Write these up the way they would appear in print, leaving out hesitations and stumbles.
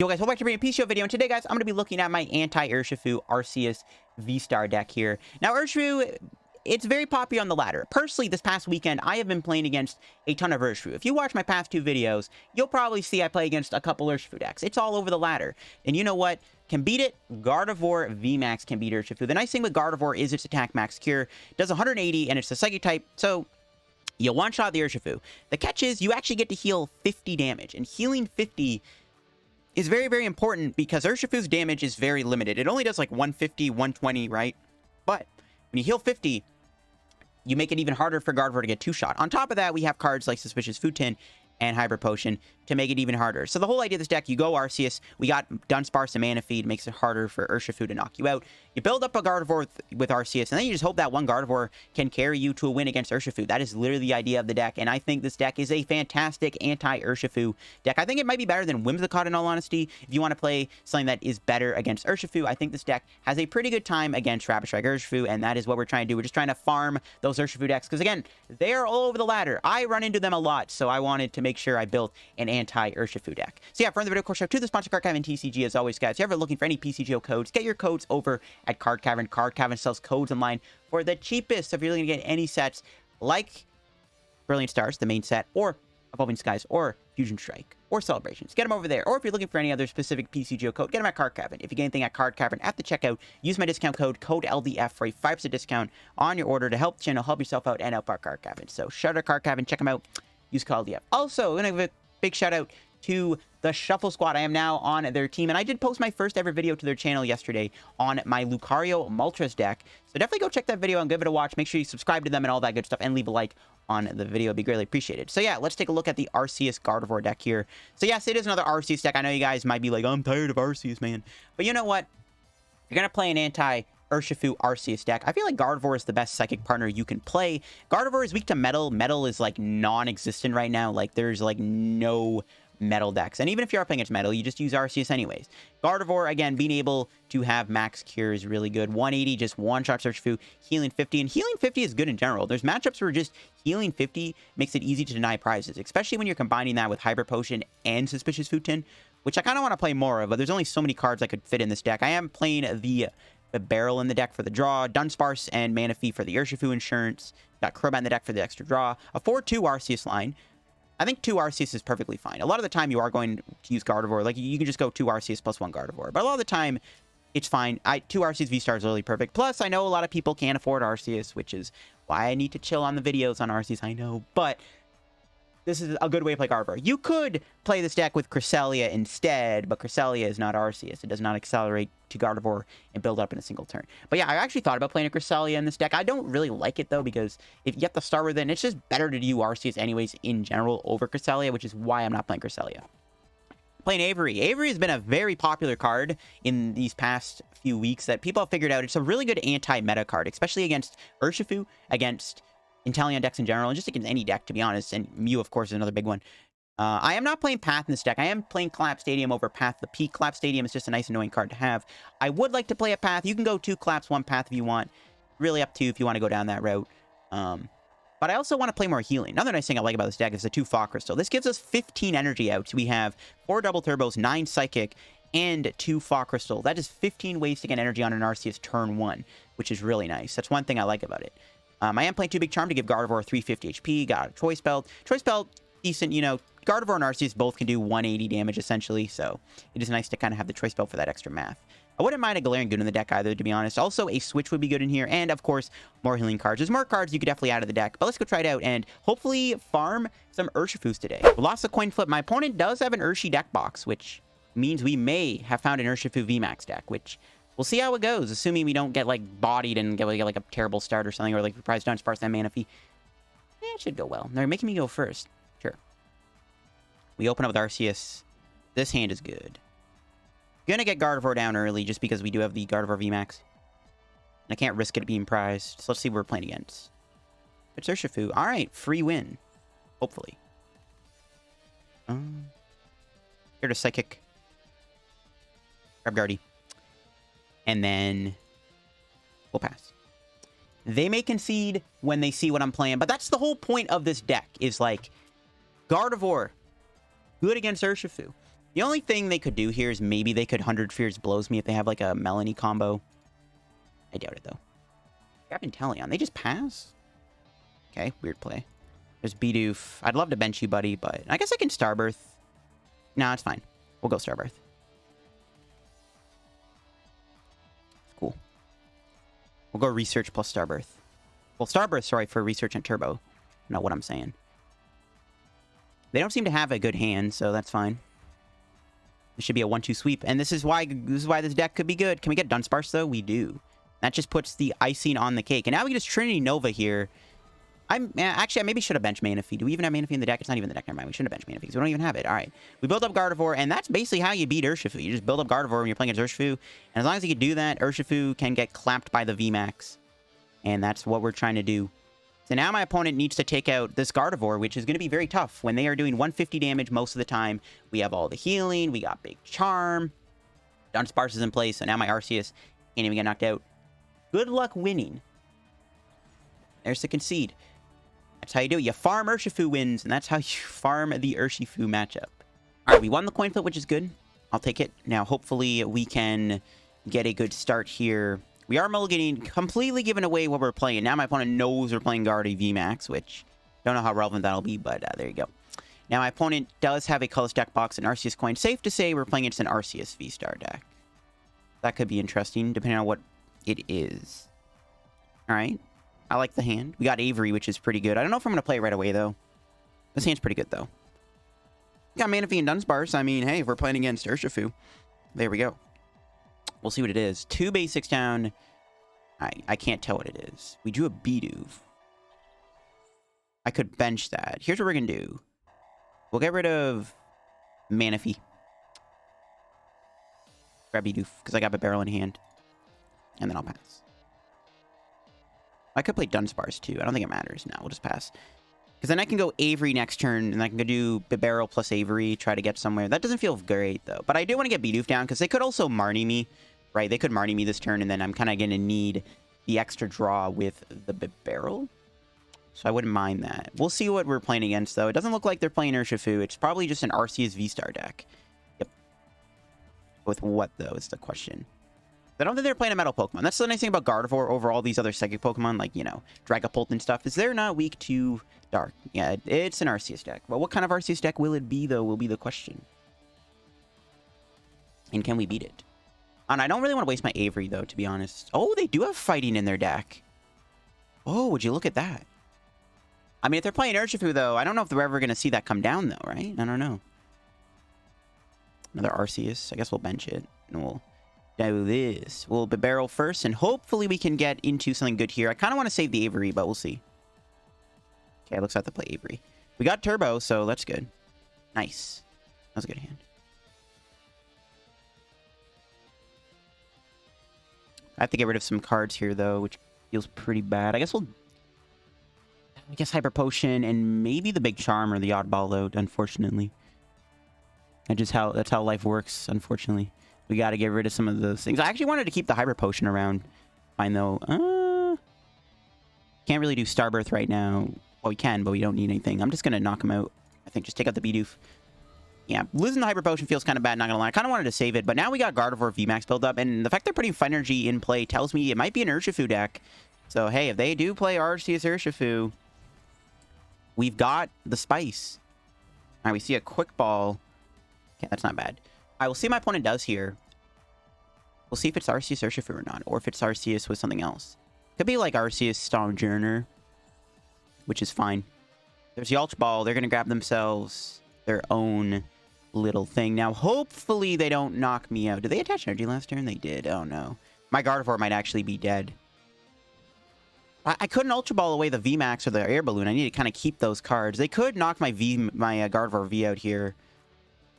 Yo guys, welcome back to a PTCGO video, and today guys, I'm going to be looking at my anti-Urshifu Arceus VSTAR deck here. Now Urshifu, it's very popular on the ladder. Personally, this past weekend, I have been playing against a ton of Urshifu. If you watch my past two videos, you'll probably see I play against a couple Urshifu decks. It's all over the ladder. And you know what? Can beat it? Gardevoir VMAX can beat Urshifu. The nice thing with Gardevoir is its attack max cure. It does 180, and it's a psychic type, so you'll one-shot the Urshifu. The catch is, you actually get to heal 50 damage, and healing 50 is very, very important because Urshifu's damage is very limited. It only does like 150, 120, right? But when you heal 50, you make it even harder for Gardevoir to get two-shot. On top of that, we have cards like Suspicious Food Tin and Hyper Potion to make it even harder. So the whole idea of this deck, you go Arceus, we got Dunsparce and Manaphy, makes it harder for Urshifu to knock you out. You build up a Gardevoir with Arceus, and then you just hope that one Gardevoir can carry you to a win against Urshifu. That is literally the idea of the deck, and I think this deck is a fantastic anti-Urshifu deck. I think it might be better than Whimsicott, in all honesty. If you want to play something that is better against Urshifu, I think this deck has a pretty good time against Strike Urshifu, and that is what we're trying to do. We're just trying to farm those Urshifu decks, because again, they are all over the ladder. I run into them a lot, so I wanted to make sure I built an anti-Urshifu deck. So yeah, for the video, of course, shout out to the sponsor, Card Cavern TCG, as always, guys. If you're ever looking for any PTCGO codes, get your codes over at Card Cavern. Card Cavern sells codes online for the cheapest. So if you're looking to get any sets like Brilliant Stars, the main set, or Evolving Skies, or Fusion Strike, or Celebrations, get them over there. Or if you're looking for any other specific PTCGO code, get them at Card Cavern. If you get anything at Card Cavern at the checkout, use my discount code LDF for a 5% discount on your order to help the channel, help yourself out, and help our Card Cavern. So shout out to Card Cavern, check them out, use code LDF. Also, I'm going to give a big shout out to the Shuffle Squad. I am now on their team, and I did post my first ever video to their channel yesterday on my Lucario Moltres deck. So definitely go check that video and give it a watch. Make sure you subscribe to them and all that good stuff, and leave a like on the video. It'd be greatly appreciated. So yeah, let's take a look at the Arceus Gardevoir deck here. So yes, it is another Arceus deck. I know you guys might be like, I'm tired of Arceus, man. But you know what? You're going to play an anti-Urshifu Arceus deck. I feel like Gardevoir is the best psychic partner you can play. Gardevoir is weak to metal. Metal is like non-existent right now. Like there's like no metal decks, and even if you are playing against metal, you just use Arceus anyways. Gardevoir, again, being able to have max cure is really good. 180 just one-shot Urshifu, healing 50, and healing 50 is good in general. There's matchups where just healing 50 makes it easy to deny prizes, especially when you're combining that with Hyper Potion and Suspicious Food Tin, which I kind of want to play more of, but there's only so many cards I could fit in this deck. I am playing the Bibarel in the deck for the draw, Dunsparce and Manaphy for the Urshifu insurance, got Crobat in the deck for the extra draw, a 4-2 Arceus line. I think 2 Arceus is perfectly fine. A lot of the time you are going to use Gardevoir. Like, you can just go 2 Arceus plus 1 Gardevoir. But a lot of the time, it's fine. 2 Arceus V-Star is really perfect. Plus, I know a lot of people can't afford Arceus, which is why I need to chill on the videos on Arceus, I know. But this is a good way to play Gardevoir. You could play this deck with Cresselia instead, but Cresselia is not Arceus. It does not accelerate to Gardevoir and build up in a single turn. But yeah, I actually thought about playing a Cresselia in this deck. I don't really like it, though, because if you have to start with it, it's just better to do Arceus anyways in general over Cresselia, which is why I'm not playing Cresselia. Playing Avery. Avery has been a very popular card in these past few weeks that people have figured out. It's a really good anti-meta card, especially against Urshifu, against Inteleon decks in general, and just against any deck, to be honest. And Mew, of course, is another big one. I am not playing Path in this deck. I am playing Collapsed Stadium over Path. The Peak Collapsed Stadium is just a nice, annoying card to have. I would like to play a Path. You can go 2 Collapse, 1 Path if you want. Really up to you if you want to go down that route. But I also want to play more healing. Another nice thing I like about this deck is the 2 Fog Crystal. This gives us 15 energy outs. We have 4 Double Turbos, 9 Psychic, and 2 Fog Crystal. That is 15 ways to get energy on an Arceus turn 1, which is really nice. That's one thing I like about it. I am playing 2 Big Charm to give Gardevoir 350 HP. Got a Choice Belt. Choice Belt, decent, you know. Gardevoir and Arceus both can do 180 damage, essentially, so it is nice to kind of have the Choice Belt for that extra math. I wouldn't mind a Galarian Good in the deck either, to be honest. Also, a Switch would be good in here, and, of course, more healing cards. There's more cards you could definitely add to the deck, but let's go try it out and hopefully farm some Urshifus today. We lost a coin flip. My opponent does have an Urshi deck box, which means we may have found an Urshifu VMAX deck, which we'll see how it goes, assuming we don't get, like, bodied and get like, a terrible start or something, or, like, surprise Dunsparce and Manaphy. Yeah, it should go well. They're making me go first. Sure. We open up with Arceus. This hand is good. Gonna get Gardevoir down early, just because we do have the Gardevoir VMAX. And I can't risk it being prized, so let's see what we're playing against. It's Urshifu. Alright, free win. Hopefully. Here to Psychic. Grab Guardy. And then we'll pass. They may concede when they see what I'm playing, but that's the whole point of this deck, is like Gardevoir, good against Urshifu. The only thing they could do here is maybe they could 100 Fierce Blows me if they have like a Melanie combo. I doubt it though. Captain Teleon, they just pass? Okay, weird play. There's Bidoof. I'd love to bench you, buddy, but I guess I can Starbirth. No, it's fine. We'll go Starbirth. Cool. We'll go Research plus Starbirth. Well, Starbirth, sorry, for Research and Turbo. Know what I'm saying. They don't seem to have a good hand, so that's fine. This should be a 1-2 sweep, and this is why this deck could be good. Can we get Dunsparce, though? We do. That just puts the icing on the cake. And now we just Trinity Nova here. Actually, I maybe should have benched Manaphy. Do we even have Manaphy in the deck? It's not even in the deck. Never mind. We shouldn't have benched Manaphy because we don't even have it. All right. We build up Gardevoir, and that's basically how you beat Urshifu. You just build up Gardevoir when you're playing against Urshifu. And as long as you can do that, Urshifu can get clapped by the VMAX. And that's what we're trying to do. So now my opponent needs to take out this Gardevoir, which is going to be very tough. When they are doing 150 damage most of the time, we have all the healing. We got Big Charm. Dunsparce is in place, so now my Arceus can't even get knocked out. Good luck winning. There's the concede. That's how you do it. You farm Urshifu wins, and that's how you farm the Urshifu matchup. All right, we won the coin flip, which is good. I'll take it. Now, hopefully, we can get a good start here. We are mulliganing, completely giving away what we're playing. Now my opponent knows we're playing Gardevoir VMAX, which don't know how relevant that'll be, but there you go. Now my opponent does have a colorless deck box and Arceus coin. Safe to say we're playing against an Arceus VSTAR deck. That could be interesting, depending on what it is. All right. I like the hand. We got Avery, which is pretty good. I don't know if I'm going to play it right away, though. This hand's pretty good, though. We got Manaphy and Dunsparce. I mean, hey, if we're playing against Urshifu, there we go. We'll see what it is. 2 basics down. I can't tell what it is. We drew a Bidoof. I could bench that. Here's what we're going to do. We'll get rid of Manaphy. Grab Bidoof, because I got Bibarel in hand. And then I'll pass. I could play Dunsparce, too. I don't think it matters. No, we'll just pass. Because then I can go Avery next turn, and I can go do Bibarel plus Avery, try to get somewhere. That doesn't feel great, though. But I do want to get Bidoof down, because they could also Marnie me, right? They could Marnie me this turn, and then I'm kind of going to need the extra draw with the Bibarel. So I wouldn't mind that. We'll see what we're playing against, though. It doesn't look like they're playing Urshifu. It's probably just an Arceus VSTAR deck. Yep. With what, though, is the question. I don't think they're playing a metal Pokemon. That's the nice thing about Gardevoir over all these other psychic Pokemon, like, you know, Dragapult and stuff, is they're not weak to dark. Yeah, it's an Arceus deck. But what kind of Arceus deck will it be, though, will be the question. And can we beat it? And I don't really want to waste my Avery, though, to be honest. Oh, they do have fighting in their deck. Oh, would you look at that? I mean, if they're playing Urshifu, though, I don't know if they're ever going to see that come down, though, right? I don't know. Another Arceus. I guess we'll bench it, and we'll do this. We'll Bibarel first, and hopefully we can get into something good here. I kind of want to save the Avery, but we'll see. Okay, looks like to play Avery. We got Turbo, so that's good. Nice. That was a good hand. I have to get rid of some cards here, though, which feels pretty bad. I guess Hyper Potion and maybe the Big Charm or the Oddball, though, unfortunately. That's how life works, unfortunately. We got to get rid of some of those things. I actually wanted to keep the Hyper Potion around. Fine, though. Can't really do Starbirth right now. Well, we can, but we don't need anything. I'm just going to knock him out. I think just take out the Bidoof. Yeah, losing the Hyper Potion feels kind of bad, not going to lie. I kind of wanted to save it, but now we got Gardevoir VMAX build up, and the fact they're putting Fight Energy in play tells me it might be an Urshifu deck. So, hey, if they do play Arceus Urshifu, we've got the spice. All right, we see a Quick Ball. Okay, that's not bad. I will see what my opponent does here. We'll see if it's Arceus Urshifu or not, or if it's Arceus with something else. Could be like Arceus Stonjourner, which is fine. There's the Ultra Ball. They're going to grab themselves their own little thing. Now, hopefully they don't knock me out. Did they attach energy last turn? They did. Oh, no. My Gardevoir might actually be dead. I couldn't Ultra Ball away the VMAX or the Air Balloon. I need to kind of keep those cards. They could knock my Gardevoir V out here.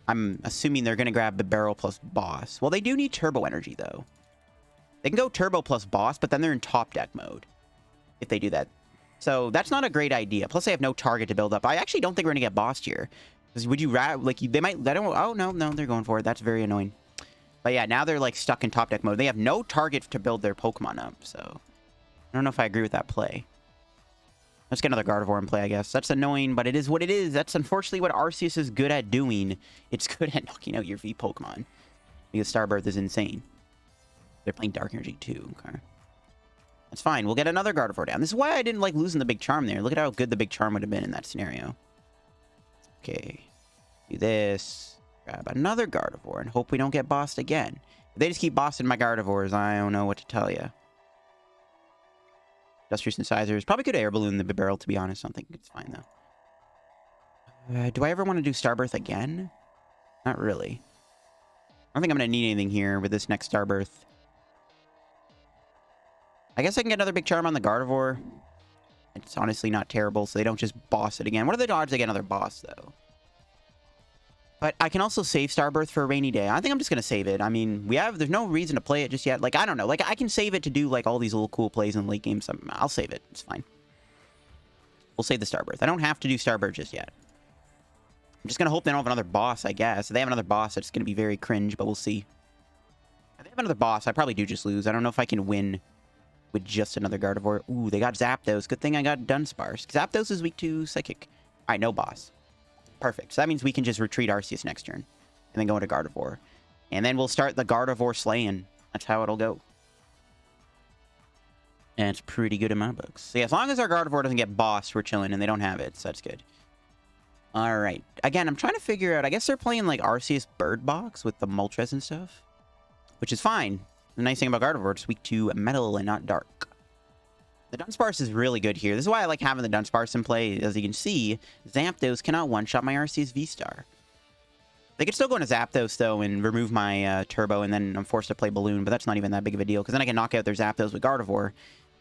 I'm assuming they're going to grab Bibarel plus Boss. Well, they do need Turbo Energy, though. They can go Turbo plus Boss, but then they're in top deck mode if they do that. So that's not a great idea. Plus, they have no target to build up. I actually don't think we're going to get bossed here. Because would you rather, like, they might, I don't, oh, no, they're going for it. That's very annoying. But yeah, now they're, like, stuck in top deck mode. They have no target to build their Pokemon up, so I don't know if I agree with that play. Let's get another Gardevoir in play, I guess. That's annoying, but it is what it is. That's unfortunately what Arceus is good at doing. It's good at knocking out your V Pokemon. Because Starbirth is insane. They're playing Dark Energy too. Okay. That's fine. We'll get another Gardevoir down. This is why I didn't like losing the Big Charm there. Look at how good the Big Charm would have been in that scenario. Okay. Do this. Grab another Gardevoir and hope we don't get bossed again. If they just keep bossing my Gardevoirs, I don't know what to tell you. Industrious Incisors. Probably could Air Balloon the Bibarel, to be honest. I don't think it's fine, though. Do I ever want to do Starbirth again? Not really. I don't think I'm going to need anything here with this next Starbirth. I guess I can get another Big Charm on the Gardevoir. It's honestly not terrible, so they don't just boss it again. What are the odds they get another boss, though? But I can also save Starbirth for a rainy day. I think I'm just going to save it. I mean, there's no reason to play it just yet. Like, I don't know. Like, I can save it to do, like, all these little cool plays in late games. I'll save it. It's fine. We'll save the Starbirth. I don't have to do Starbirth just yet. I'm just going to hope they don't have another boss, I guess. If they have another boss, it's going to be very cringe, but we'll see. If they have another boss, I probably do just lose. I don't know if I can win with just another Gardevoir. Ooh, they got Zapdos. Good thing I got Dunsparce. Zapdos is weak to Psychic. All right, no boss. Perfect. So that means we can just retreat Arceus next turn. And then go into Gardevoir. And then we'll start the Gardevoir slaying. That's how it'll go. And it's pretty good in my books. So yeah, as long as our Gardevoir doesn't get bossed, we're chilling. And they don't have it. So that's good. Alright. Again, I'm trying to figure out... I guess they're playing like Arceus Bird Box with the Moltres and stuff. Which is fine. The nice thing about Gardevoir, it's weak to metal and not dark. The Dunsparce is really good here. This is why I like having the Dunsparce in play. As you can see, Zapdos cannot one-shot my Arceus V-Star. They could still go into Zapdos, though, and remove my Turbo, and then I'm forced to play Balloon, but that's not even that big of a deal, because then I can knock out their Zapdos with Gardevoir.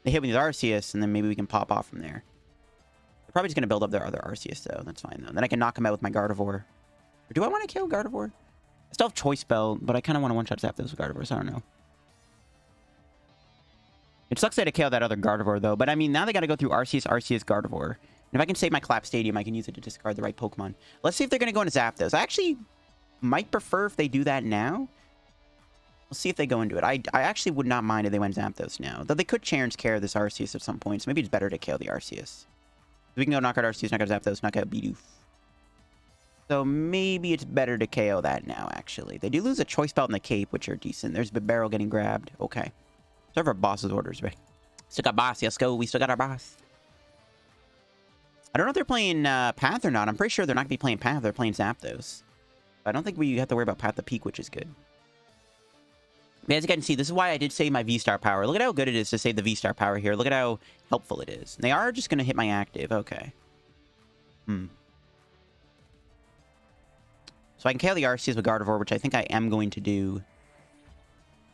They hit me with Arceus, and then maybe we can pop off from there. They're probably just going to build up their other Arceus, though. That's fine, though. Then I can knock them out with my Gardevoir. Or do I want to kill Gardevoir? I still have Choice Belt, but I kind of want to one-shot Zapdos with Gardevoir, so I don't know. It sucks that I KO that other Gardevoir, though. But, I mean, now they got to go through Arceus, Gardevoir. And if I can save my Collapsed Stadium, I can use it to discard the right Pokemon. Let's see if they're going to go into Zapdos. I actually might prefer if they do that now. We'll see if they go into it. I actually would not mind if they went Zapdos now. Though they could chance care this Arceus at some point. So maybe it's better to KO the Arceus. We can go knock out Arceus, knock out Zapdos, knock out Bidoof. So maybe it's better to KO that now, actually. They do lose a Choice Belt and the Cape, which are decent. There's Bibarel getting grabbed. Okay. Serve our boss's orders, right? Still got boss. Let's go. We still got our boss. I don't know if they're playing Path or not. I'm pretty sure they're not going to be playing Path. They're playing Zapdos. I don't think we have to worry about Path to Peak, which is good. But as you can see, this is why I did save my V-Star power. Look at how good it is to save the V-Star power here. Look at how helpful it is. And they are just going to hit my active. Okay. So I can KO the Arceus with Gardevoir, which I think I am going to do.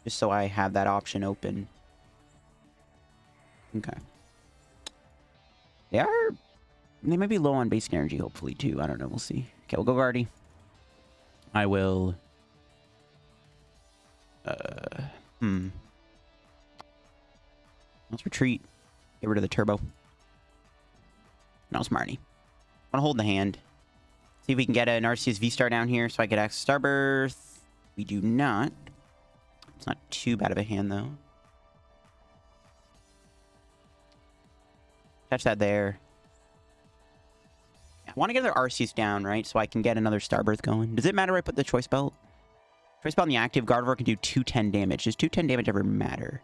Just so I have that option open. Okay. They might be low on basic energy, hopefully, too. I don't know. We'll see. Okay, we'll go Guardy. I will... Let's retreat. Get rid of the Turbo. Now it's Marnie. I want to hold the hand. See if we can get an Arceus V-Star down here so I could access Starbirth. We do not. It's not too bad of a hand, though. Catch that there. I want to get their Arceus down, right? So I can get another Starbirth going. Does it matter if I put the Choice Belt? Choice Belt in the active. Gardevoir can do 210 damage. Does 210 damage ever matter?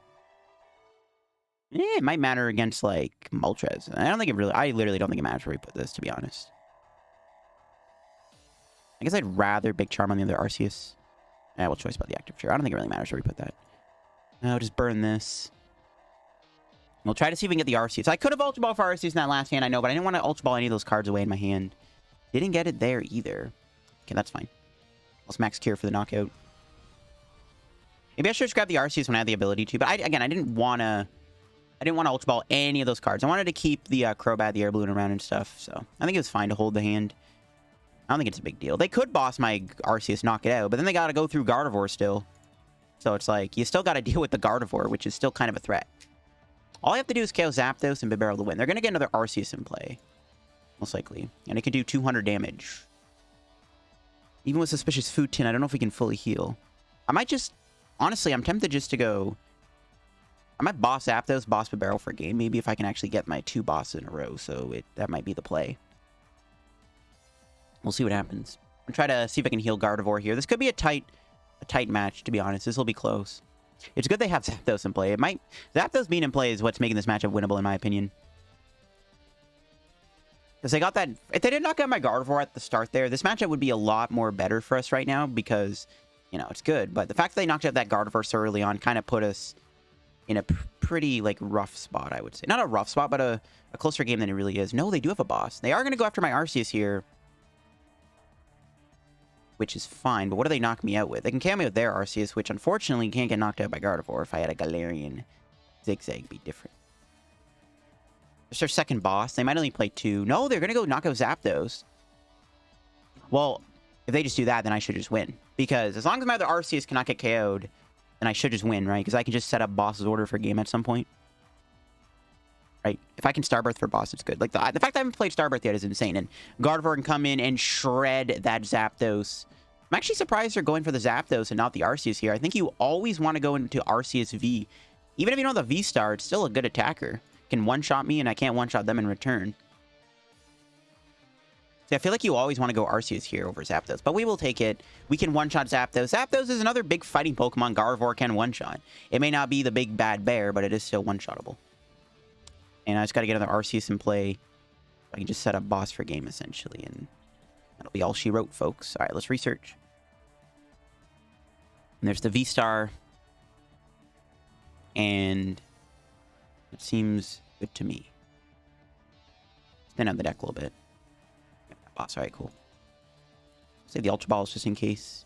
It might matter against, like, Moltres. I don't think it really... I literally don't think it matters where we put this, to be honest. I guess I'd rather Big Charm on the other Arceus. Yeah, we'll Choice Belt the active. Sure. I don't think it really matters where we put that. No, just burn this. We'll try to see if we can get the Arceus. I could have Ultra Ball for Arceus in that last hand, I know, but I didn't want to Ultra Ball any of those cards away in my hand. Didn't get it there either. Okay, that's fine. Let's max Cure for the knockout. Maybe I should just grab the Arceus when I had the ability to, but I didn't want to Ultra Ball any of those cards. I wanted to keep the Crobat, the Air Balloon around and stuff, so I think it was fine to hold the hand. I don't think it's a big deal. They could boss my Arceus, knock it out, but then they got to go through Gardevoir still. So it's like, you still got to deal with the Gardevoir, which is still kind of a threat. All I have to do is KO Zapdos and Bibarel to win. They're going to get another Arceus in play. Most likely. And it can do 200 damage. Even with Suspicious Food Tin, I don't know if we can fully heal. I might just... Honestly, I'm tempted just to go... I might boss Zapdos, boss Bibarel for a game, maybe if I can actually get my 2 bosses in a row, so that might be the play. We'll see what happens. I'm try to see if I can heal Gardevoir here. This could be a tight match, to be honest. This will be close. It's good they have Zapdos in play. Zapdos being in play is what's making this matchup winnable, in my opinion. Because they got that... If they did not get my Gardevoir at the start there, this matchup would be a lot more better for us right now because, you know, it's good. But the fact that they knocked out that Gardevoir so early on kind of put us in a pretty, like, rough spot, I would say. Not a rough spot, but a closer game than it really is. No, they do have a boss. They are going to go after my Arceus here, which is fine. But what do they knock me out with? They can KO me with their Arceus, which unfortunately can't get knocked out by Gardevoir. If I had a Galarian Zigzag, it'd be different. It's their second boss. They might only play 2. No, they're going to go knock out Zapdos. Well, if they just do that, then I should just win. Because as long as my other Arceus cannot get KO'd, then I should just win, right? Because I can just set up boss's order for a game at some point. Right? If I can Starbirth for boss, it's good. Like, the fact that I haven't played Starbirth yet is insane. And Gardevoir can come in and shred that Zapdos. I'm actually surprised they're going for the Zapdos and not the Arceus here. I think you always want to go into Arceus V. Even if you know the V-Star, it's still a good attacker. Can one-shot me, and I can't one-shot them in return. See, I feel like you always want to go Arceus here over Zapdos, but we will take it. We can one-shot Zapdos. Zapdos is another big fighting Pokemon Gardevoir can one-shot. It may not be the big bad bear, but it is still one-shottable. And I just got to get another Arceus in play. I can just set up boss for game, essentially, and that'll be all she wrote, folks. All right, let's research. And there's the V-Star. And it seems good to me. Spin out the deck a little bit. Boss, alright, cool. Save the Ultra Balls just in case.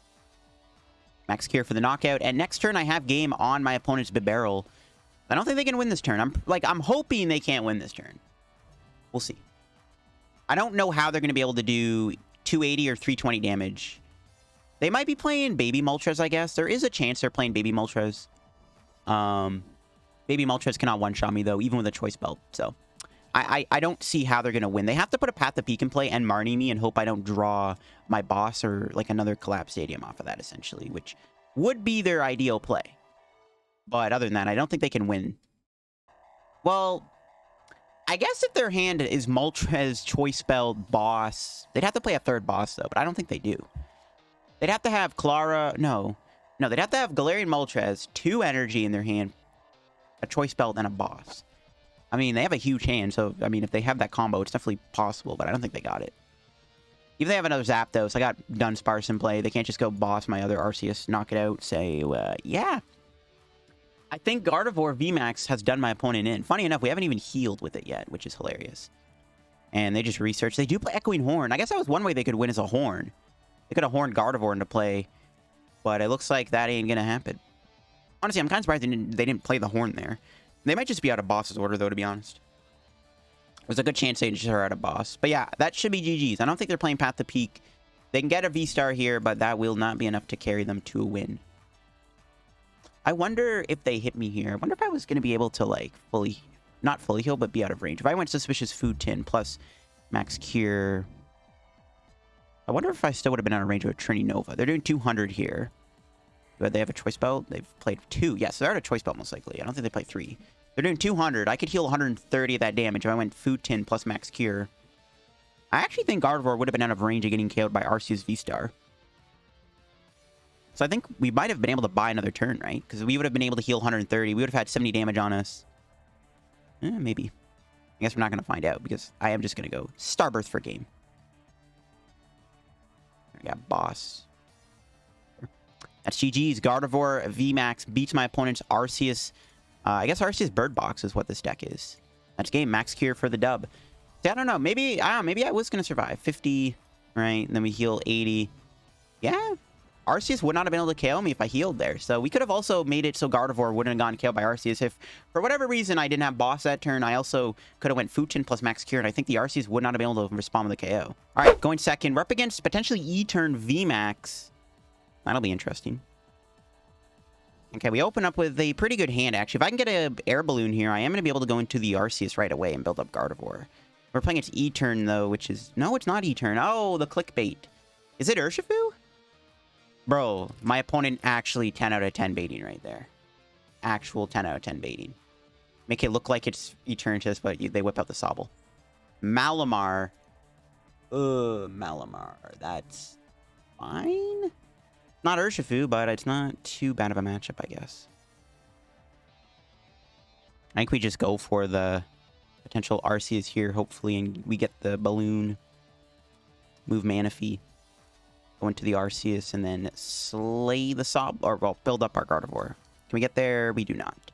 Max Cure for the knockout. And next turn, I have game on my opponent's Bibarel. I don't think they can win this turn. I'm hoping they can't win this turn. We'll see. I don't know how they're going to be able to do 280 or 320 damage. They might be playing Baby Moltres, I guess. There is a chance they're playing Baby Moltres. Baby Moltres cannot one-shot me, though, even with a Choice Belt. So, I don't see how they're going to win. They have to put a Path of Peak in play and Marnie me and hope I don't draw my boss or, like, another Collapsed Stadium off of that, essentially, which would be their ideal play. But other than that, I don't think they can win. Well, I guess if their hand is Moltres, Choice Belt, boss, they'd have to play a third boss, though, but I don't think they do. They'd have to have Clara... No, they'd have to have Galarian Moltres, 2 energy in their hand, a Choice Belt, and a boss. I mean, they have a huge hand, so, I mean, if they have that combo, it's definitely possible, but I don't think they got it. Even if they have another Zapdos, I got Dunsparce in play. They can't just go boss my other Arceus, knock it out, say, yeah. I think Gardevoir VMAX has done my opponent in. Funny enough, we haven't even healed with it yet, which is hilarious. And they just researched. They do play Echoing Horn. I guess that was one way they could win as a Horn. They could have horned Gardevoir into play, but it looks like that ain't going to happen. Honestly, I'm kind of surprised they didn't play the Horn there. They might just be out of boss's order, though, to be honest. There's a good chance they just are out of boss. But yeah, that should be GG's. I don't think they're playing Path to Peak. They can get a V-Star here, but that will not be enough to carry them to a win. I wonder if they hit me here. I wonder if I was going to be able to, like, not fully heal, but be out of range. If I went Suspicious Food Tin plus Max Cure, I wonder if I still would have been out of range of a Trini Nova. They're doing 200 here. Do they have a Choice Belt? They've played 2. Yes, they're at a Choice Belt, most likely. I don't think they play 3. They're doing 200. I could heal 130 of that damage if I went Food Tin plus Max Cure. I actually think Gardevoir would have been out of range of getting KO'd by Arceus V-Star. So I think we might have been able to buy another turn, right? Because we would have been able to heal 130. We would have had 70 damage on us. Maybe. I guess we're not going to find out because I am just going to go Starbirth for game. We got boss. That's GG's. Gardevoir VMAX beats my opponent's Arceus. I guess Arceus Bird Box is what this deck is. That's game. Max Cure for the dub. See, I don't know. Maybe I was going to survive. 50, right? And then we heal 80. Yeah. Arceus would not have been able to KO me if I healed there. So we could have also made it so Gardevoir wouldn't have gotten KO'd by Arceus. If, for whatever reason, I didn't have boss that turn, I also could have went Fuchin plus Max Cure, and I think the Arceus would not have been able to respond with a KO. All right, going second. We're up against potentially E-turn VMAX. That'll be interesting. Okay, we open up with a pretty good hand, actually. If I can get an Air Balloon here, I am going to be able to go into the Arceus right away and build up Gardevoir. We're playing its E-turn, though, which is... No, it's not E-turn. Oh, the clickbait. Is it Urshifu? Bro, my opponent actually 10 out of 10 baiting right there. Actual 10 out of 10 baiting. Make it look like it's Eternatus, but they whip out the Sobble. Malamar. Malamar. That's fine. Not Urshifu, but it's not too bad of a matchup, I guess. I think we just go for the potential Arceus here, hopefully, and we get the balloon. Move Manaphy. Go into the Arceus, and then slay the Sob, or, well, build up our Gardevoir. Can we get there? We do not.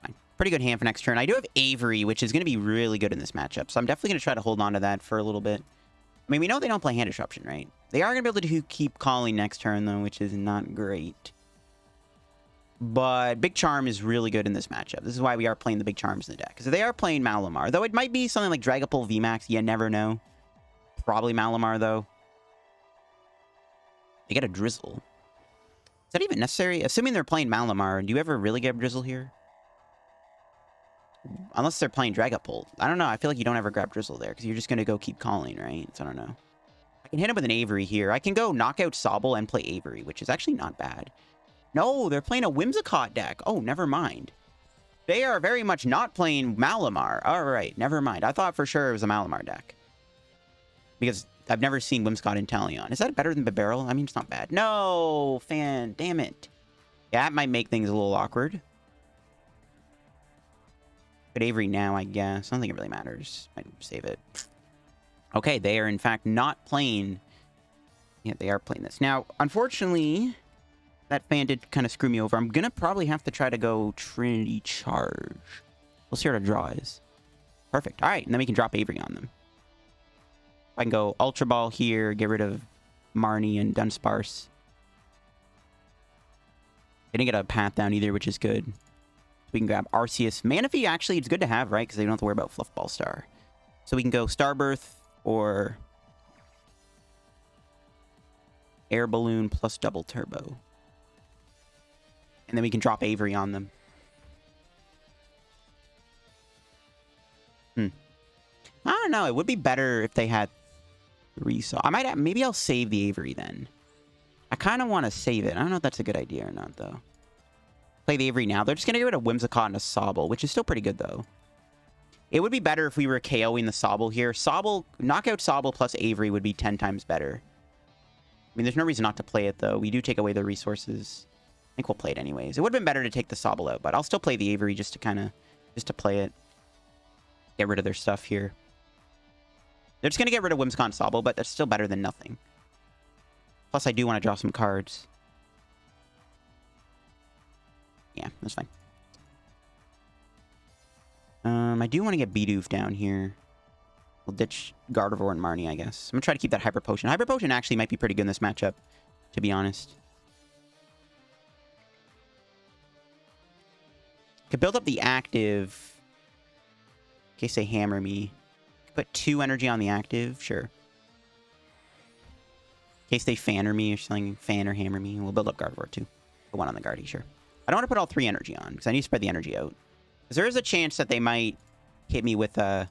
Fine. Pretty good hand for next turn. I do have Avery, which is going to be really good in this matchup, so I'm definitely going to try to hold on to that for a little bit. I mean, we know they don't play Hand Disruption, right? They are going to be able to keep calling next turn, though, which is not great. But Big Charm is really good in this matchup. This is why we are playing the Big Charms in the deck. Because they are playing Malamar. Though it might be something like Dragapult VMAX. You never know. Probably Malamar, though. They get a Drizzle. Is that even necessary? Assuming they're playing Malamar, do you ever really get a Drizzle here? Unless they're playing Dragapult. I don't know. I feel like you don't ever grab Drizzle there. Because you're just going to go keep calling, right? So I don't know. I can hit him with an Avery here. I can go knock out Sobble and play Avery, which is actually not bad. No, they're playing a Whimsicott deck. Oh, never mind. They are very much not playing Malamar. All right, never mind. I thought for sure it was a Malamar deck. Because I've never seen Whimsicott in Talion. Is that better than Bibarel? I mean, it's not bad. No, fan. Damn it. Yeah, that might make things a little awkward. But Avery now, I guess. I don't think it really matters. Might save it. Okay, they are in fact not playing. Yeah, they are playing this. Now, unfortunately, that fan did kind of screw me over. I'm going to probably have to try to go Trinity Charge. We'll see what our draw is. Perfect. All right, and then we can drop Avery on them. I can go Ultra Ball here, get rid of Marnie and Dunsparce. They didn't get a path down either, which is good. We can grab Arceus. Manaphy, actually, it's good to have, right? Because they don't have to worry about Fluffball Star. So we can go Starbirth or Air Balloon plus Double Turbo. And then we can drop Avery on them. I don't know. It would be better if they had 3. So I might. Maybe I'll save the Avery then. I kind of want to save it. I don't know if that's a good idea or not, though. Play the Avery now. They're just going to get rid of Whimsicott and a Sobble, which is still pretty good, though. It would be better if we were KOing the Sobble here. Sobble, knockout Sobble plus Avery would be 10 times better. I mean, there's no reason not to play it, though. We do take away their resources. I think we'll play it anyways. It would have been better to take the Sobble out, but I'll still play the Avery just to play it. Get rid of their stuff here. They're just going to get rid of Whimsicott and Sobble, but that's still better than nothing. Plus, I do want to draw some cards. Yeah, that's fine. I do want to get Bidoof down here. We'll ditch Gardevoir and Marnie, I guess. I'm going to try to keep that Hyper Potion. Hyper Potion actually might be pretty good in this matchup, to be honest. Could build up the active in case they hammer me. Put 2 energy on the active, sure. In case they fanner me or something, fan or hammer me, we'll build up Gardevoir too. Put 1 on the Guardy, sure. I don't want to put all 3 energy on, because I need to spread the energy out. Because there is a chance that they might hit me with a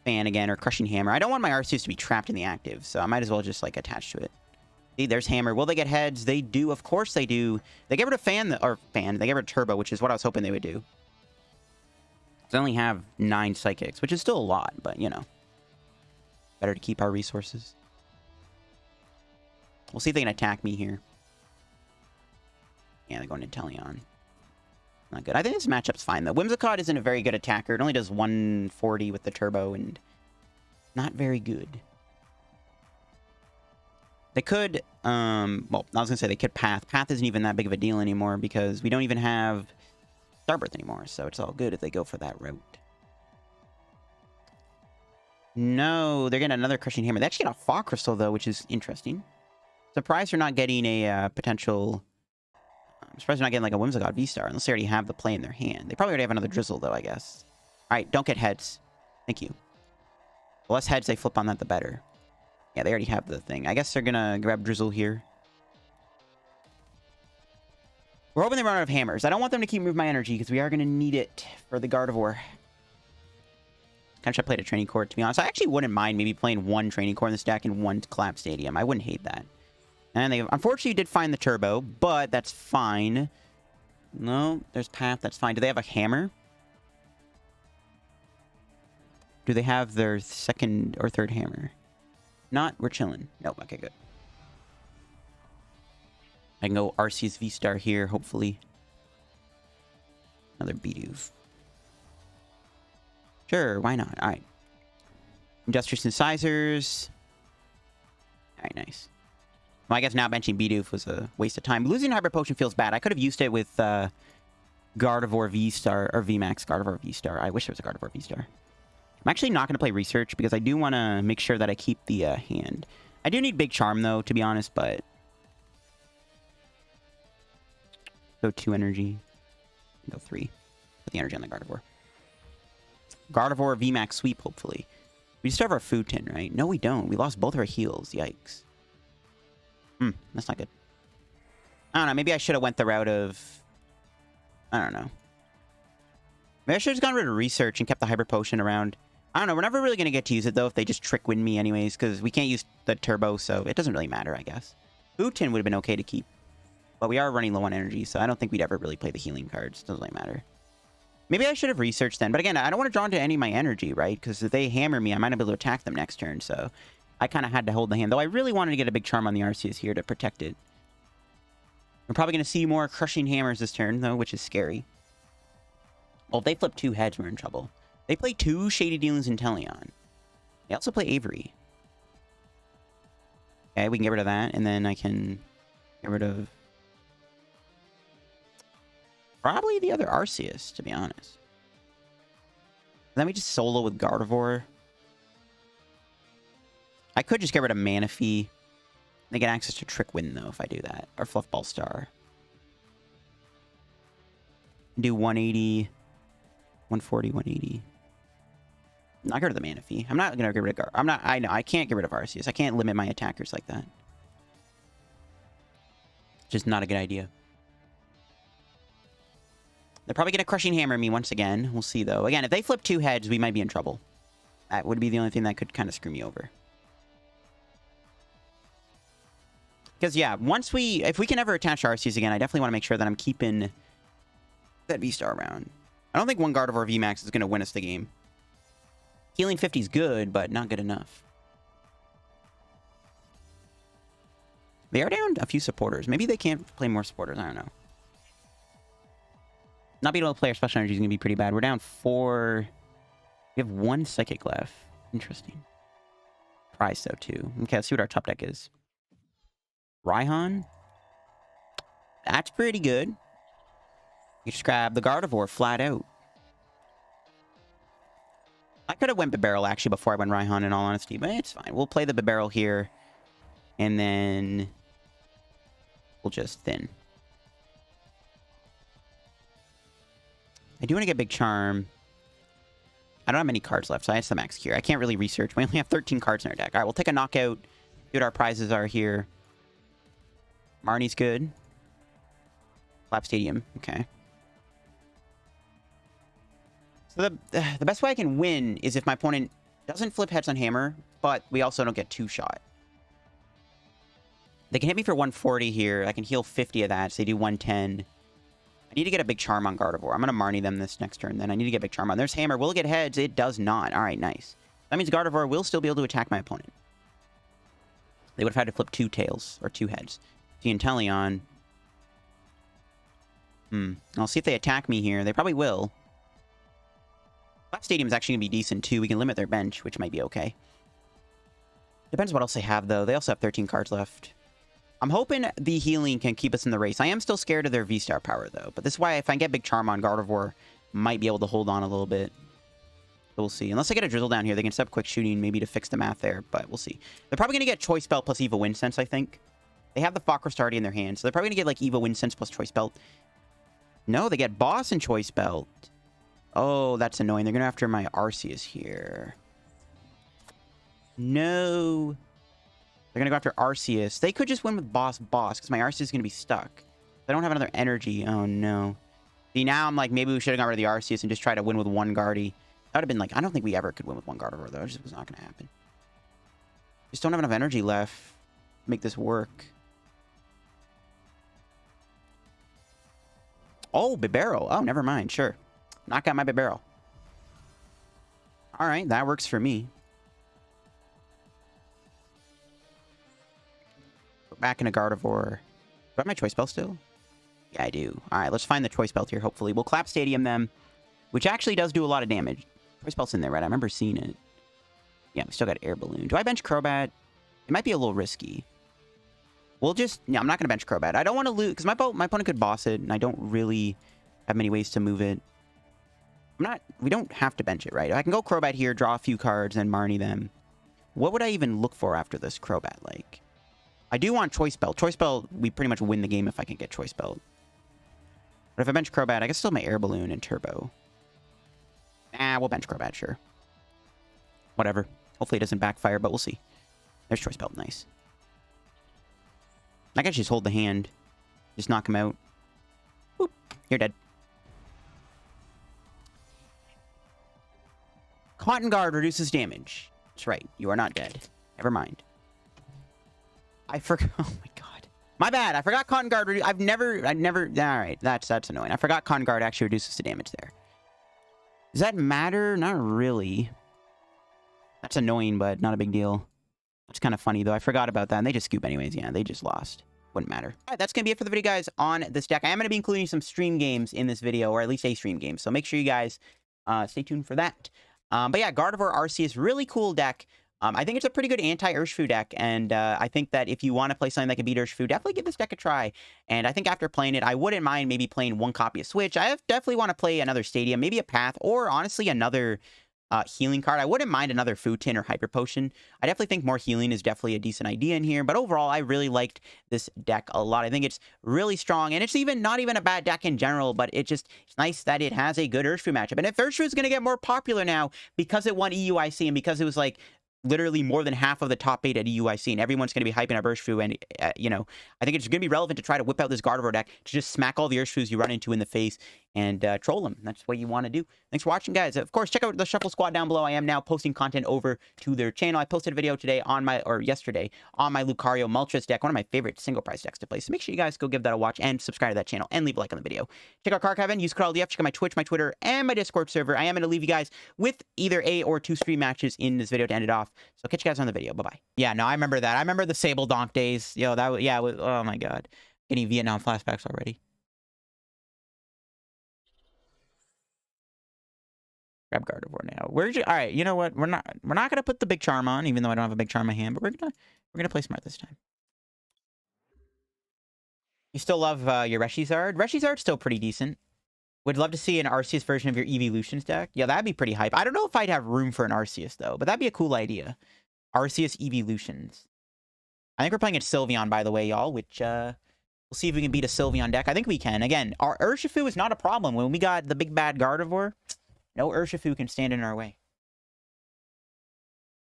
fan again or crushing hammer. I don't want my Arceus to be trapped in the active, so I might as well just like attach to it. See, there's hammer. Will they get heads? They do. Of course they do. They get rid of fan. They get rid of turbo, which is what I was hoping they would do. They only have 9 psychics, which is still a lot, but, you know. Better to keep our resources. We'll see if they can attack me here. Yeah, they're going to Talion. Not good. I think this matchup's fine, though. Whimsicott isn't a very good attacker. It only does 140 with the turbo, and not very good. They could, well, I was going to say they could Path. Path isn't even that big of a deal anymore because we don't even have Starbirth anymore, so it's all good if they go for that route. No, they're getting another Crushing Hammer. They actually got a Fog Crystal, though, which is interesting. Surprised they're not getting a potential... I'm surprised they're not getting like a Whimsicott V-Star, unless they already have the play in their hand. They probably already have another Drizzle, though, I guess. Alright, don't get heads. Thank you. The less heads they flip on that, the better. Yeah, they already have the thing. I guess they're gonna grab Drizzle here. We're hoping they run out of hammers. I don't want them to keep moving my energy, because we are gonna need it for the Gardevoir. Kind of should have played a Training Court, to be honest. I actually wouldn't mind maybe playing 1 Training Court in this deck and 1 Collapsed Stadium. I wouldn't hate that. And they unfortunately did find the turbo, but that's fine. No, there's Path. That's fine. Do they have a hammer? Do they have their second or third hammer? Not. We're chilling. Nope. Okay, good. I can go Arceus VSTAR here, hopefully. Another Bidoof. Sure, why not? Alright. Industrious Incisors. Alright, nice. Well, I guess now benching Bidoof was a waste of time. Losing Hyper Potion feels bad. I could have used it with Gardevoir VSTAR, or VMAX Gardevoir VSTAR. I wish there was a Gardevoir VSTAR. I'm actually not going to play Research because I do want to make sure that I keep the hand. I do need Big Charm, though, to be honest, but... Go 2 energy. Go 3. Put the energy on the Gardevoir. Gardevoir VMAX sweep, hopefully. We still have our food tin, right? No, we don't. We lost both our heals. Yikes. That's not good. I don't know. Maybe I should have went the route of... I don't know. Maybe I should have just gotten rid of Research and kept the Hyper Potion around. I don't know. We're never really going to get to use it, though, if they just trick win me anyways, because we can't use the Turbo, so it doesn't really matter, I guess. Food tin would have been okay to keep. But we are running low on energy, so I don't think we'd ever really play the healing cards. Doesn't really matter. Maybe I should have researched then. But again, I don't want to draw into any of my energy, right? Because if they hammer me, I might not be able to attack them next turn. So I kind of had to hold the hand. Though I really wanted to get a Big Charm on the Arceus here to protect it. We're probably going to see more Crushing Hammers this turn, though, which is scary. Well, if they flip 2 heads, we're in trouble. They play 2 Shady Dealings in Teleon. They also play Avery. Okay, we can get rid of that. And then I can get rid of... probably the other Arceus, to be honest. Then we just solo with Gardevoir. I could just get rid of Manaphy. They get access to Trick Wind, though, if I do that. Or Fluffball Star. Do 180. 140, 180. Not get rid of the Manaphy. I'm not going to get rid of I know, I can't get rid of Arceus. I can't limit my attackers like that. Just not a good idea. They're probably going to Crushing Hammer me once again. We'll see, though. Again, if they flip 2 heads, we might be in trouble. That would be the only thing that could kind of screw me over. Because, yeah, if we can ever attach Arceus again, I definitely want to make sure that I'm keeping that V-Star around. I don't think one Gardevoir VMAX is going to win us the game. Healing 50 is good, but not good enough. They are down a few supporters. Maybe they can't play more supporters. I don't know. Not being able to play our special energy is going to be pretty bad. We're down 4. We have 1 Psychic left. Interesting. Prize, though, too. Okay, let's see what our top deck is. Raihan. That's pretty good. You just grab the Gardevoir flat out. I could have went Bibarel, actually, before I went Raihan, in all honesty. But it's fine. We'll play the Bibarel here. And then... we'll just thin. I do want to get Big Charm. I don't have many cards left, so I have some max cure. I can't really research. We only have 13 cards in our deck. All right, we'll take a knockout. See what our prizes are here. Marnie's good. Collapsed Stadium. Okay. So the best way I can win is if my opponent doesn't flip heads on hammer, but we also don't get 2-shot. They can hit me for 140 here. I can heal 50 of that, so they do 110. I need to get a Big Charm on Gardevoir. I'm going to Marnie them this next turn. Then I need to get Big Charm on. There's Hammer. Will it get heads? It does not. All right, nice. That means Gardevoir will still be able to attack my opponent. They would have had to flip 2 tails, or 2 heads. See, Inteleon. I'll see if they attack me here. They probably will. That stadium is actually going to be decent, too. We can limit their bench, which might be okay. Depends what else they have, though. They also have 13 cards left. I'm hoping the healing can keep us in the race. I am still scared of their V-Star power, though. But this is why if I get Big Charm on, Gardevoir might be able to hold on a little bit. So we'll see. Unless I get a Drizzle down here, they can set up Quick Shooting maybe to fix the math there. But we'll see. They're probably going to get Choice Belt plus Evo Wind Sense, I think. They have the Fog Crystal already in their hands. So they're probably going to get like Evo Wind Sense plus Choice Belt. No, they get Boss and Choice Belt. Oh, that's annoying. They're going to after my Arceus here. No. They're going to go after Arceus. They could just win with Boss because my Arceus is going to be stuck. I don't have another energy. Oh, no. See, now I'm like, maybe we should have got rid of the Arceus and just try to win with 1 Guardy. That would have been like, I don't think we ever could win with 1 Gardevoir, though. It just was not going to happen. Just don't have enough energy left to make this work. Oh, Bibarel. Oh, never mind. Sure. Knock out my Bibarel. All right, that works for me. Go back into Gardevoir. Do I have my Choice Belt still? Yeah, I do. All right, let's find the Choice Belt here, hopefully. We'll Collapsed Stadium them, which actually does do a lot of damage. Choice Belt's in there, right? I remember seeing it. Yeah, we still got Air Balloon. Do I bench Crobat? It might be a little risky. We'll just... Yeah, I'm not going to bench Crobat. I don't want to lose... Because my opponent could boss it, and I don't really have many ways to move it. We don't have to bench it, right? I can go Crobat here, draw a few cards, and Marnie them. What would I even look for after this Crobat, like? I do want Choice Belt. Choice Belt, we pretty much win the game if I can get Choice Belt. But if I bench Crobat, I can still have my Air Balloon and Turbo. We'll bench Crobat, sure. Whatever. Hopefully it doesn't backfire, but we'll see. There's Choice Belt, nice. I can just hold the hand. Just knock him out. Boop. You're dead. Cotton Guard reduces damage. That's right. You are not dead. Never mind. I forgot. Oh my god. My bad. I forgot Cotton Guard. I've never. All right. That's annoying. I forgot Cotton Guard actually reduces the damage there. Does that matter? Not really. That's annoying, but not a big deal. It's kind of funny, though. I forgot about that. And they just scoop anyways. Yeah, they just lost. Wouldn't matter. All right, that's going to be it for the video, guys, on this deck. I am going to be including some stream games in this video, or at least a stream game. So make sure you guys stay tuned for that. But yeah, Gardevoir Arceus, really cool deck. I think it's a pretty good anti-Urshifu deck, and I think that if you want to play something that can beat Urshifu, definitely give this deck a try. And I think after playing it, I wouldn't mind maybe playing one copy of Switch. I definitely want to play another Stadium, maybe a Path, or honestly another healing card. I wouldn't mind another Food Tin or Hyper Potion. I definitely think more healing is definitely a decent idea in here, but overall, I really liked this deck a lot. I think it's really strong, and it's not even a bad deck in general, but it's nice that it has a good Urshifu matchup. And if Urshifu is going to get more popular now because it won EUIC and because it was like literally more than half of the top 8 at EUIC, and everyone's going to be hyping up Urshifu, and, you know, I think it's going to be relevant to try to whip out this Gardevoir deck to just smack all the Urshifus you run into in the face and troll them. That's what you want to do. Thanks for watching, guys. Of course, check out the Shuffle Squad down below. I am now posting content over to their channel. I posted a video today yesterday on my Lucario Moltres deck, one of my favorite single price decks to play. So make sure you guys go give that a watch and subscribe to that channel and leave a like on the video. Check out Carcaven, use code LDF, check out my Twitch, my Twitter, and my Discord server. I am going to leave you guys with either a or 2 stream matches in this video to end it off. So catch you guys on the video. Bye-bye. Yeah, no, I remember that. I remember the Sable Donk days. Yo, that was, yeah, oh my god. Getting Vietnam flashbacks already. Grab Gardevoir now. All right, you know what? We're not gonna put the Big Charm on, even though I don't have a Big Charm in my hand, but we're gonna play smart this time. You still love your Reshizard? Reshizard's still pretty decent. Would love to see an Arceus version of your Evolutions deck. Yeah, that'd be pretty hype. I don't know if I'd have room for an Arceus though, but that'd be a cool idea. Arceus Evolutions. I think we're playing at Sylveon, by the way, y'all, which we'll see if we can beat a Sylveon deck. I think we can. Again, our Urshifu is not a problem. When we got the big bad Gardevoir, no Urshifu can stand in our way.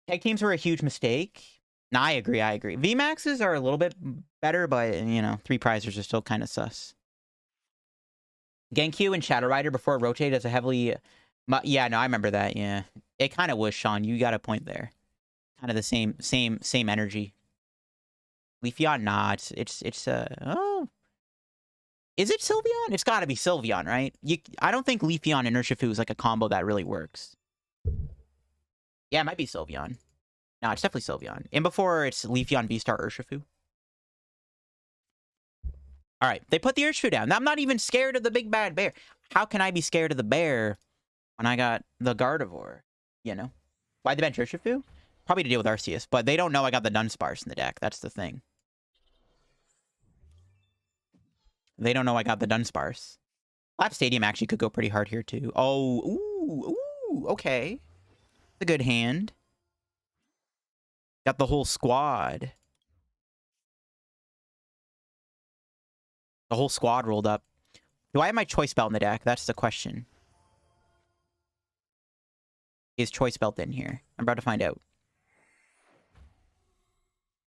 Tag teams were a huge mistake. No, I agree. VMAXs are a little bit better, but, you know, 3 prizers are still kind of sus. Genki and Shadow Rider before rotate as a heavily... yeah, no, I remember that, yeah. It kind of was, Sean. You got a point there. Kind of the same energy. Leafeon? Nah, oh... Is it Sylveon? It's got to be Sylveon, right? I don't think Leafeon and Urshifu is like a combo that really works. Yeah, it might be Sylveon. No, it's definitely Sylveon. And before, it's Leafeon VSTAR Urshifu. All right, they put the Urshifu down. I'm not even scared of the big bad bear. How can I be scared of the bear when I got the Gardevoir? You know? Why'd they bench Urshifu? Probably to deal with Arceus, but they don't know I got the Dunsparce in the deck. That's the thing. They don't know I got the Dunsparce. Collapsed Stadium actually could go pretty hard here, too. Oh, ooh, okay. It's a good hand. Got the whole squad. The whole squad rolled up. Do I have my Choice Belt in the deck? That's the question. Is Choice Belt in here? I'm about to find out.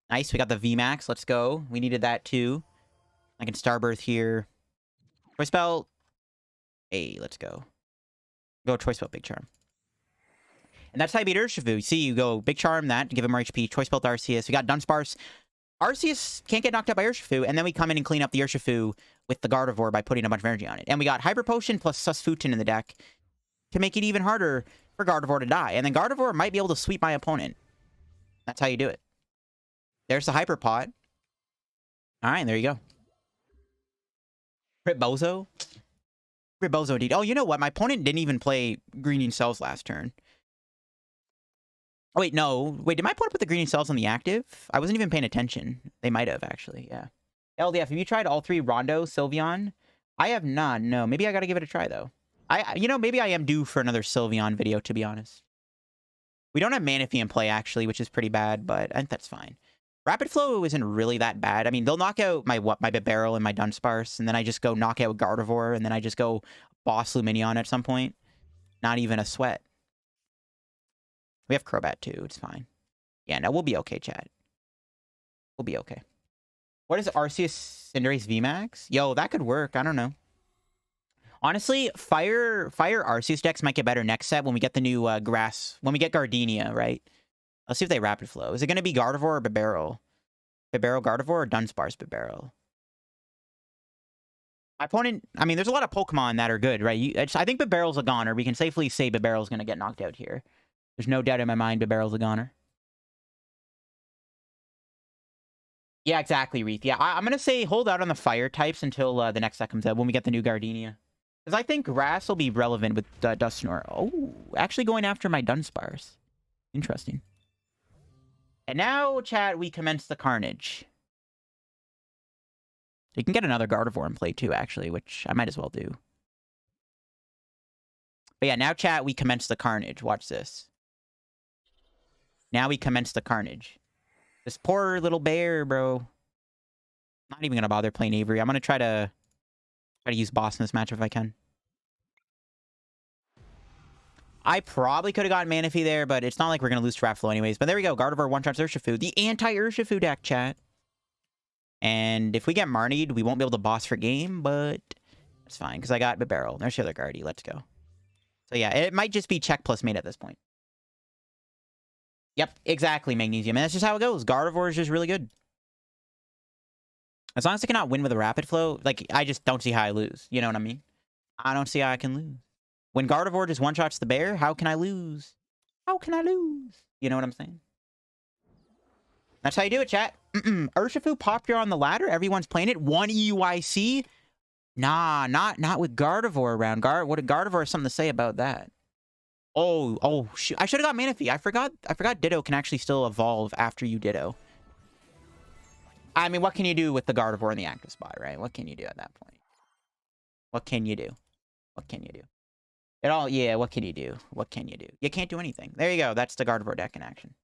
Nice, we got the VMAX. Let's go. We needed that, too. I can Starbirth here. Choice Belt. Hey, let's go. Go Choice Belt Big Charm. And that's how you beat Urshifu. You see, you go Big Charm, that, give him more HP. Choice Belt Arceus. We got Dunsparce. Arceus can't get knocked out by Urshifu, and then we come in and clean up the Urshifu with the Gardevoir by putting a bunch of energy on it. And we got Hyper Potion plus Sus Food Tin in the deck to make it even harder for Gardevoir to die. And then Gardevoir might be able to sweep my opponent. That's how you do it. There's the Hyper Pot. Alright, there you go. Ribbozo. Ribbozo indeed. Oh, you know what? My opponent didn't even play Greening Cells last turn. Oh, wait, no. Wait, did my opponent put the Greening Cells on the active? I wasn't even paying attention. They might have, actually, yeah. LDF, have you tried all 3 Rondo, Sylveon? I have not, no. Maybe I gotta give it a try, though. You know, maybe I am due for another Sylveon video, to be honest. We don't have Manaphy in play, actually, which is pretty bad, but I think that's fine. Rapid Flow isn't really that bad. I mean, they'll knock out my Bibarel and my Dunsparce, and then I just go knock out Gardevoir, and then I just go Boss Lumineon at some point. Not even a sweat. We have Crobat too. It's fine. Yeah, no, we'll be okay, chat. We'll be okay. What is Arceus Cinderace VMAX? Yo, that could work. I don't know. Honestly, Fire Arceus decks might get better next set when we get the new grass. When we get Gardenia, right? Let's see if they Rapid Flow. Is it going to be Gardevoir or Bibarel? Bibarel Gardevoir or Dunsparce Bibarel? My opponent... I mean, there's a lot of Pokemon that are good, right? I think Bibarel's a goner. We can safely say Bibarel's going to get knocked out here. There's no doubt in my mind Bibarel's a goner. Yeah, exactly, Reef. Yeah, I'm going to say hold out on the fire types until the next set comes out when we get the new Gardenia. Because I think grass will be relevant with Dusknoir. Oh, actually going after my Dunsparce. Interesting. And now, chat, we commence the carnage. You can get another Gardevoir in play too, actually, which I might as well do. But yeah, now, chat, we commence the carnage. Watch this. Now we commence the carnage. This poor little bear, bro. Not even gonna bother playing Avery. I'm gonna try to use boss in this match if I can. I probably could have gotten Manaphy there, but it's not like we're gonna lose to Rapid Flow anyways. But there we go. Gardevoir one-shots Urshifu. The anti-Urshifu deck, chat. And if we get Marnied, we won't be able to boss for game, but that's fine, because I got Bibarel. There's the other Guardy. Let's go. So yeah, it might just be check plus mate at this point. Yep, exactly, Magnesium. And that's just how it goes. Gardevoir is just really good. As long as I cannot win with a Rapid Flow, like, I just don't see how I lose. You know what I mean? I don't see how I can lose. When Gardevoir just one-shots the bear, how can I lose? How can I lose? You know what I'm saying? That's how you do it, chat. Urshifu popular on the ladder. Everyone's playing it. 1 EUIC. Nah, not with Gardevoir around. What did Gardevoir have something to say about that? Oh, shoot. I should have got Manaphy. I forgot Ditto can actually still evolve after you Ditto. I mean, what can you do with the Gardevoir in the active spot, right? What can you do at that point? What can you do? What can you do? Yeah, what can you do? What can you do? You can't do anything. There you go. That's the Gardevoir deck in action.